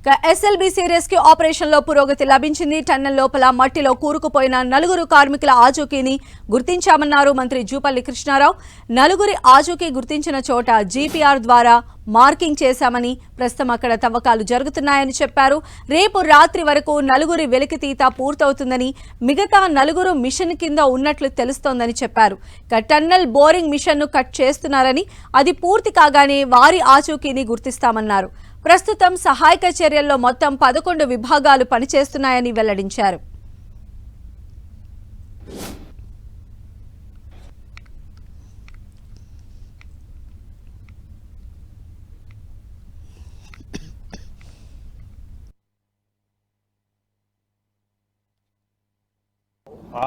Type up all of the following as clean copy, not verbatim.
SLBC rescue operation లో పురోగతి లభించింది. టన్నెల్ లోపల మట్టిలో కూరుకుపోయిన నలుగురు కార్మికుల ఆచూకీని గుర్తించామన్నారు మంత్రి జూపల్లి కృష్ణారావు. నలుగురి ఆచూకీ గుర్తించిన చోట జీపీఆర్ ద్వారా మార్కింగ్ చేశామని, ప్రస్తుతం అక్కడ తవ్వకాలు జరుగుతున్నాయని చెప్పారు. రేపు రాత్రి వరకు నలుగురి వెలికితీత పూర్తవుతుందని, మిగతా నలుగురు మిషన్ కింద ఉన్నట్లు తెలుస్తోందని చెప్పారు. టన్నెల్ బోరింగ్ మిషన్ ను కట్ చేస్తున్నారని, అది పూర్తి కాగానే వారి ఆచూకీని గుర్తిస్తామన్నారు. ప్రస్తుతం సహాయక చర్యల్లో మొత్తం 11 విభాగాలు పనిచేస్తున్నాయని వెల్లడించారు.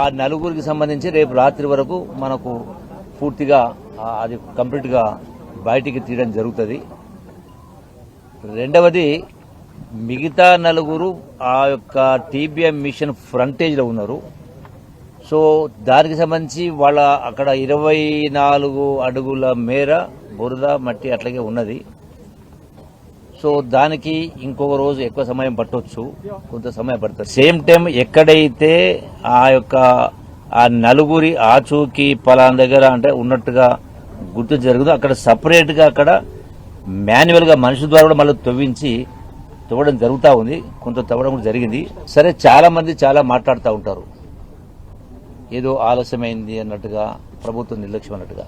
ఆ నలుగురికి సంబంధించి రేపు రాత్రి వరకు మనకు పూర్తిగా అది కంప్లీట్గా బయటికి తీయడం జరుగుతుంది. రెండవది, మిగతా నలుగురు ఆ యొక్క టీబీఎం మిషన్ ఫ్రంటేజ్లో ఉన్నారు. సో దానికి సంబంధించి వాళ్ళ అక్కడ 24 అడుగుల మేర బురద మట్టి అట్లాగే ఉన్నది. సో దానికి ఇంకొక రోజు ఎక్కువ సమయం పట్టవచ్చు, కొంత సమయం పడుతుంది. సేమ్ టైం ఎక్కడైతే ఆ యొక్క ఆ నలుగురి ఆచూకీ పలానా దగ్గర అంటే ఉన్నట్టుగా గుర్తు జరుగుతుందో అక్కడ సపరేట్గా అక్కడ మాన్యువల్గా మనిషి ద్వారా కూడా మళ్ళీ తవ్వడం జరుగుతూ ఉంది. కొంత తవ్వడం కూడా జరిగింది. సరే, చాలా మంది చాలా మాట్లాడుతూ ఉంటారు, ఏదో ఆలస్యమైంది అన్నట్టుగా, ప్రభుత్వం నిర్లక్ష్యం అన్నట్టుగా.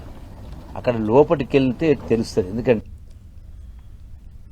అక్కడ లోపలికి వెళ్తే తెలుస్తుంది. ఎందుకంటే